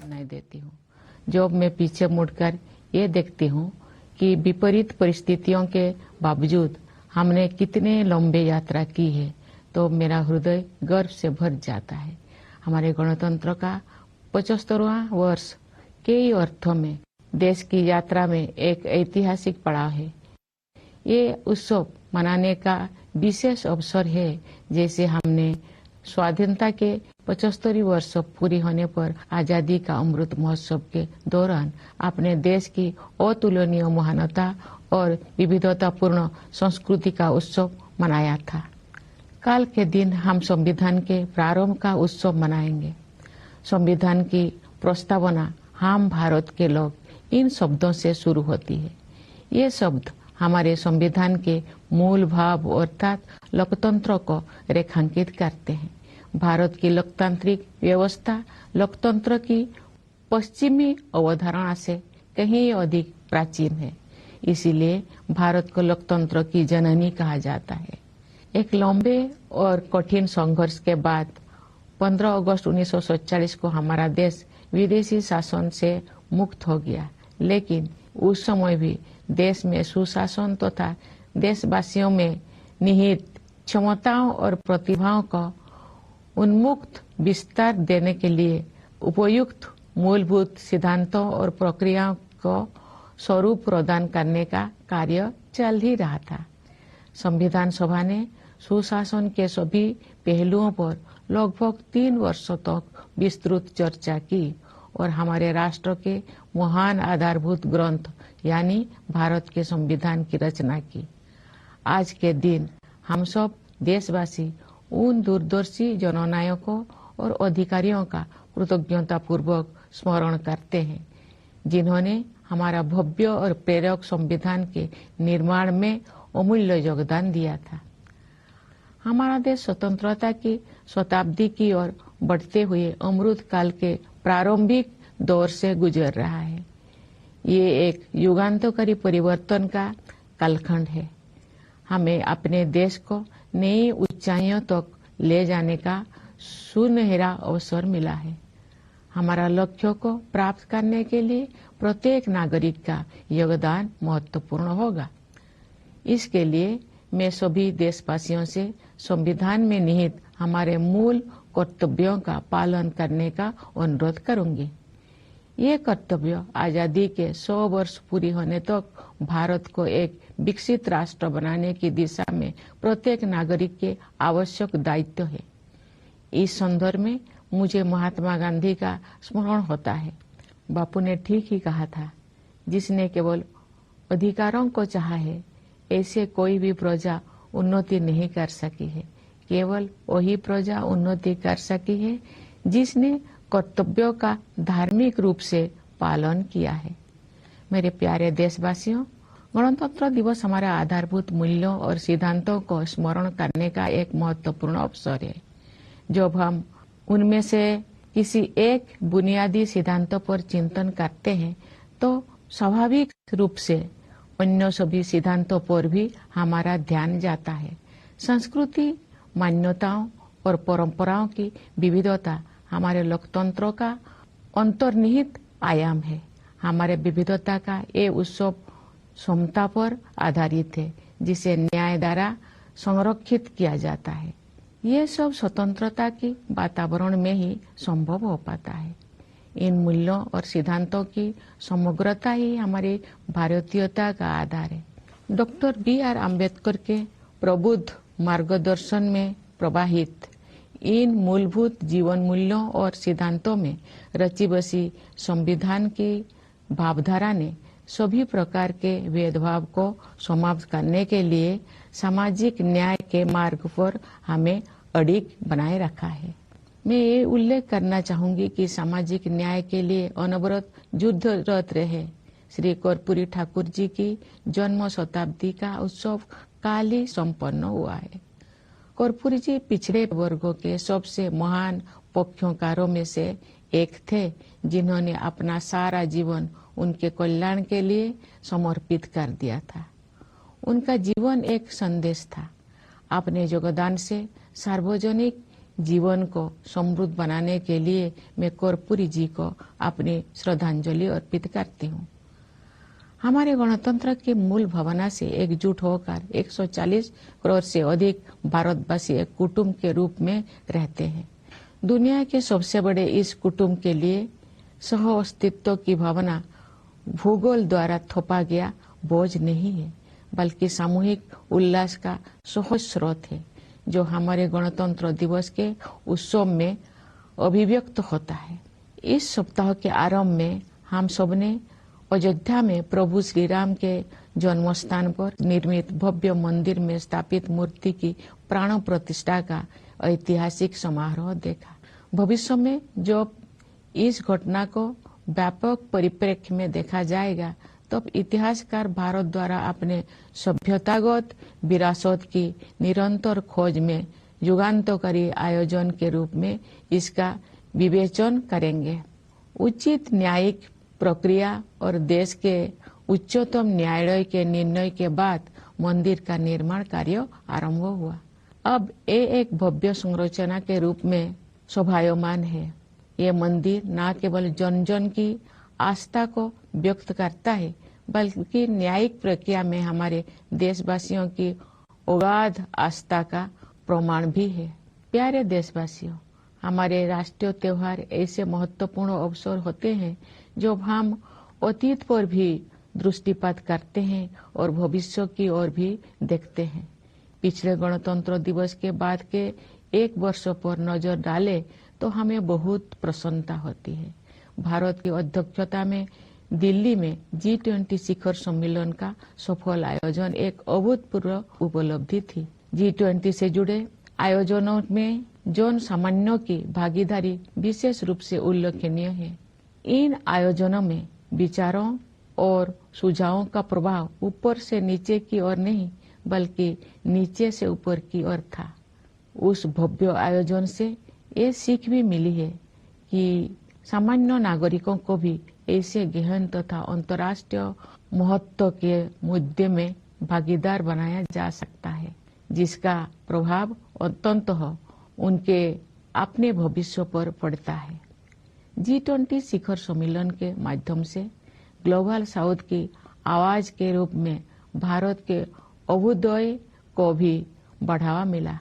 नहीं देती हूँ। जब मैं पीछे मुड़कर ये देखती हूँ कि विपरीत परिस्थितियों के बावजूद हमने कितने लंबे यात्रा की है, तो मेरा हृदय गर्व से भर जाता है। हमारे गणतंत्र का 75वां वर्ष कई अर्थों में देश की यात्रा में एक ऐतिहासिक पड़ाव है। ये उत्सव मनाने का विशेष अवसर है, जैसे हमने स्वाधीनता के 75 वर्ष पूरी होने पर आजादी का अमृत महोत्सव के दौरान अपने देश की अतुलनीय महानता और विविधतापूर्ण संस्कृति का उत्सव मनाया था। कल के दिन हम संविधान के प्रारंभ का उत्सव मनाएंगे। संविधान की प्रस्तावना हम भारत के लोग इन शब्दों से शुरू होती है। ये शब्द हमारे संविधान के मूल भाव अर्थात लोकतंत्र को रेखांकित करते हैं। भारत की लोकतांत्रिक व्यवस्था लोकतंत्र की पश्चिमी अवधारणा से कहीं अधिक प्राचीन है। इसीलिए भारत को लोकतंत्र की जननी कहा जाता है। एक लंबे और कठिन संघर्ष के बाद 15 अगस्त 1947 को हमारा देश विदेशी शासन से मुक्त हो गया, लेकिन उस समय भी देश में सुशासन तथा देशवासियों में निहित क्षमताओं और प्रतिभाओं को उन्मुक्त विस्तार देने के लिए उपयुक्त मूलभूत सिद्धांतों और प्रक्रियाओं को स्वरूप प्रदान करने का कार्य चल ही रहा था। संविधान सभा ने सुशासन के सभी पहलुओं पर लगभग 3 वर्षों तक विस्तृत चर्चा की और हमारे राष्ट्र के महान आधारभूत ग्रंथ यानी भारत के संविधान की रचना की। आज के दिन हम सब देशवासी उन दूरदर्शी जननायकों और अधिकारियों का कृतज्ञता पूर्वक स्मरण करते हैं, जिन्होंने हमारा भव्य और प्रेरक संविधान के निर्माण में अमूल्य योगदान दिया था। हमारा देश स्वतंत्रता की शताब्दी की ओर बढ़ते हुए अमृत काल के प्रारंभिक दौर से गुजर रहा है। ये एक युगांतकारी परिवर्तन का कालखंड है। हमें अपने देश को नई ऊंचाइयों तक ले जाने का सुनहरा अवसर मिला है। हमारा लक्ष्यों को प्राप्त करने के लिए प्रत्येक नागरिक का योगदान महत्वपूर्ण होगा। इसके लिए मैं सभी देशवासियों से संविधान में निहित हमारे मूल कर्तव्यों का पालन करने का अनुरोध करूंगी। ये कर्तव्य आजादी के 100 वर्ष पूरी होने तक भारत को एक विकसित राष्ट्र बनाने की दिशा में प्रत्येक नागरिक के आवश्यक दायित्व है। इस संदर्भ में मुझे महात्मा गांधी का स्मरण होता है। बापू ने ठीक ही कहा था, जिसने केवल अधिकारों को चाहा है, ऐसे कोई भी प्रजा उन्नति नहीं कर सकी है। केवल वही प्रजा उन्नति कर सकी है जिसने कर्तव्यों का धार्मिक रूप से पालन किया है। मेरे प्यारे देशवासियों, गणतंत्र दिवस हमारा आधारभूत मूल्यों और सिद्धांतों को स्मरण करने का एक महत्वपूर्ण अवसर है। जब हम उनमें से किसी एक बुनियादी सिद्धांतों पर चिंतन करते हैं, तो स्वाभाविक रूप से अन्य सभी सिद्धांतों पर भी हमारा ध्यान जाता है। संस्कृति, मान्यताओं और परंपराओं की विविधता हमारे लोकतंत्र का अंतर्निहित आयाम है। हमारे विविधता का ये उत्सव समता पर आधारित है, जिसे न्याय द्वारा संरक्षित किया जाता है। ये सब स्वतंत्रता की वातावरण में ही संभव हो पाता है। इन मूल्यों और सिद्धांतों की समग्रता ही हमारी भारतीयता का आधार है। Doctor B.R. अम्बेडकर के प्रबुद्ध मार्गदर्शन में प्रवाहित इन मूलभूत जीवन मूल्यों और सिद्धांतों में रची बसी संविधान की भावधारा ने सभी प्रकार के भेदभाव को समाप्त करने के लिए सामाजिक न्याय के मार्ग पर हमें अडिग बनाए रखा है। मैं ये उल्लेख करना चाहूंगी कि सामाजिक न्याय के लिए अनवरत युद्धरत रहे श्री कर्पूरी ठाकुर जी की जन्म शताब्दी का उत्सव काल ही संपन्न हुआ है। कर्पूरी जी पिछड़े वर्गों के सबसे महान पक्षकारों में से एक थे, जिन्होंने अपना सारा जीवन उनके कल्याण के लिए समर्पित कर दिया था। उनका जीवन एक संदेश था। अपने योगदान से सार्वजनिक जीवन को समृद्ध बनाने के लिए मैं कर्पूरी जी को अपनी श्रद्धांजलि अर्पित करती हूँ। हमारे गणतंत्र की मूल भावना से एकजुट होकर 140 करोड़ से अधिक भारतवासी एक कुटुंब के रूप में रहते हैं। दुनिया के सबसे बड़े इस कुटुंब के लिए सह अस्तित्व की भावना भूगोल द्वारा थोपा गया बोझ नहीं है, बल्कि सामूहिक उल्लास का सहज स्रोत है, जो हमारे गणतंत्र दिवस के उत्सव में अभिव्यक्त होता है। इस सप्ताह के आरंभ में हम सबने अयोध्या में प्रभु श्री राम के जन्म स्थान पर निर्मित भव्य मंदिर में स्थापित मूर्ति की प्राण प्रतिष्ठा का ऐतिहासिक समारोह देखा। भविष्य में जब इस घटना को व्यापक परिप्रेक्ष्य में देखा जाएगा, तब इतिहासकार भारत द्वारा अपने सभ्यतागत विरासत की निरंतर खोज में युगांतकारी आयोजन के रूप में इसका विवेचन करेंगे। उचित न्यायिक प्रक्रिया और देश के उच्चतम न्यायालय के निर्णय के बाद मंदिर का निर्माण कार्य आरंभ हुआ। अब ये एक भव्य संरचना के रूप में शोभायमान है। ये मंदिर न केवल जन जन की आस्था को व्यक्त करता है, बल्कि न्यायिक प्रक्रिया में हमारे देशवासियों की अगाध आस्था का प्रमाण भी है। प्यारे देशवासियों, हमारे राष्ट्रीय त्योहार ऐसे महत्वपूर्ण अवसर होते हैं जब हम अतीत पर भी दृष्टिपात करते हैं और भविष्य की ओर भी देखते हैं। पिछले गणतंत्र दिवस के बाद के एक वर्ष पर नजर डालें तो हमें बहुत प्रसन्नता होती है। भारत की अध्यक्षता में दिल्ली में G20 शिखर सम्मेलन का सफल आयोजन एक अभूतपूर्व उपलब्धि थी। G20 से जुड़े आयोजनों में जन सामान्यों की भागीदारी विशेष रूप से उल्लेखनीय है। इन आयोजनों में विचारों और सुझावों का प्रभाव ऊपर से नीचे की ओर नहीं, बल्कि नीचे से ऊपर की ओर था। उस भव्य आयोजन से ये सीख भी मिली है कि सामान्य नागरिकों को भी ऐसे गहन तथा अंतर्राष्ट्रीय महत्व के मुद्दे में भागीदार बनाया जा सकता है, जिसका प्रभाव अंततः उनके अपने भविष्य पर पड़ता है। G20 शिखर सम्मेलन के माध्यम से ग्लोबल साउथ की आवाज के रूप में भारत के अभ्युदय को भी बढ़ावा मिला,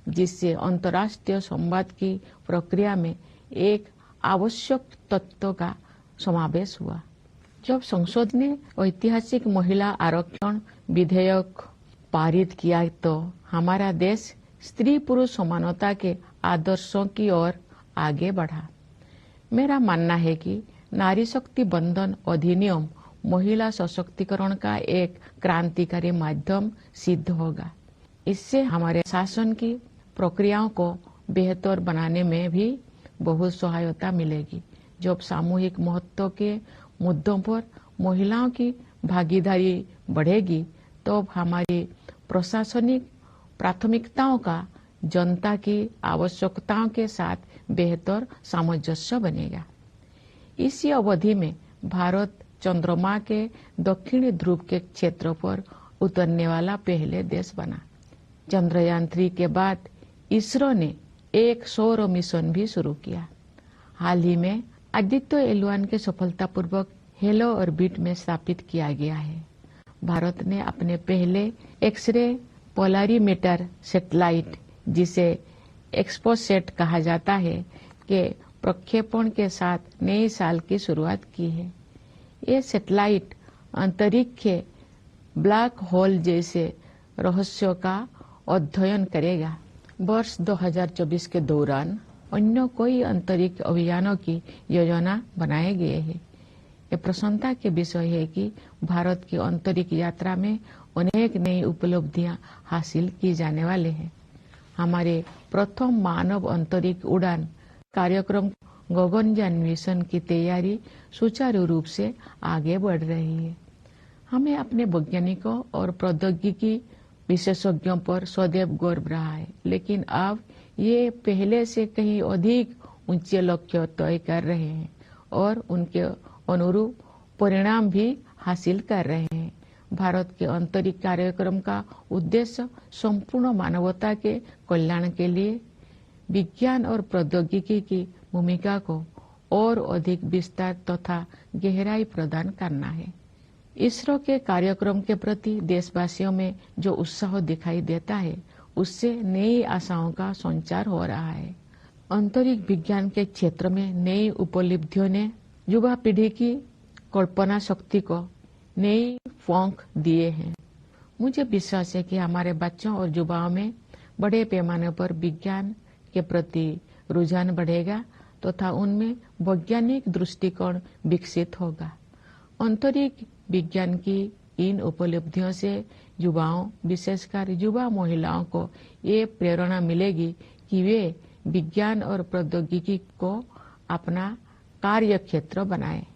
जिससे अंतर्राष्ट्रीय संवाद की प्रक्रिया में एक आवश्यक तत्व का समावेश हुआ। जब संसद ने ऐतिहासिक महिला आरक्षण विधेयक पारित किया, तो हमारा देश स्त्री पुरुष समानता के आदर्शों की ओर आगे बढ़ा। मेरा मानना है कि नारी शक्ति बंधन अधिनियम महिला सशक्तिकरण का एक क्रांतिकारी माध्यम सिद्ध होगा। इससे हमारे शासन की प्रक्रियाओं को बेहतर बनाने में भी बहुत सहायता मिलेगी। जब सामूहिक महत्व के मुद्दों पर महिलाओं की भागीदारी बढ़ेगी, तो हमारी प्रशासनिक प्राथमिकताओं का जनता की आवश्यकताओं के साथ बेहतर सामंजस्य बनेगा। इसी अवधि में भारत चंद्रमा के दक्षिणी ध्रुव के क्षेत्र पर उतरने वाला पहले देश बना। चंद्रयान-3 के बाद इसरो ने एक सौर मिशन भी शुरू किया। हाल ही में आदित्य L1 के सफलतापूर्वक हेलो ऑर्बिट में स्थापित किया गया है। भारत ने अपने पहले एक्सरे पोलरीमीटर सैटेलाइट, जिसे एक्सपोसेट कहा जाता है, के प्रक्षेपण के साथ नए साल की शुरुआत की है। ये सैटेलाइट अंतरिक्ष के ब्लैक होल जैसे रहस्यों का अध्ययन करेगा। वर्ष 2024 के दौरान अन्य कोई अंतरिक्ष अभियानों की योजना बनाए गए हैं। ये प्रसन्नता के विषय है कि भारत की अंतरिक्ष यात्रा में अनेक नई उपलब्धियां हासिल की जाने वाले हैं। हमारे प्रथम मानव अंतरिक्ष उड़ान कार्यक्रम गगनयान मिशन की तैयारी सुचारू रूप से आगे बढ़ रही है। हमें अपने वैज्ञानिकों और प्रौद्योगिकी विशेषज्ञों पर सदैव गर्व रहा है, लेकिन अब ये पहले से कहीं अधिक ऊंचे लक्ष्य तय कर रहे हैं और उनके अनुरूप परिणाम भी हासिल कर रहे हैं। भारत के अंतरिक्ष कार्यक्रम का उद्देश्य संपूर्ण मानवता के कल्याण के लिए विज्ञान और प्रौद्योगिकी की भूमिका को और अधिक विस्तार तथा गहराई प्रदान करना है। इसरो के कार्यक्रम के प्रति देशवासियों में जो उत्साह दिखाई देता है, उससे नई आशाओं का संचार हो रहा है। अंतरिक्ष विज्ञान के क्षेत्र में नई उपलब्धियों ने युवा पीढ़ी की कल्पना शक्ति को नई फौंक दिए हैं। मुझे विश्वास है कि हमारे बच्चों और युवाओं में बड़े पैमाने पर विज्ञान के प्रति रुझान बढ़ेगा तथा उनमें वैज्ञानिक दृष्टिकोण विकसित होगा। अंतरिक्ष विज्ञान की इन उपलब्धियों से युवाओं, विशेषकर युवा महिलाओं को ये प्रेरणा मिलेगी कि वे विज्ञान और प्रौद्योगिकी को अपना कार्य क्षेत्र बनाएं।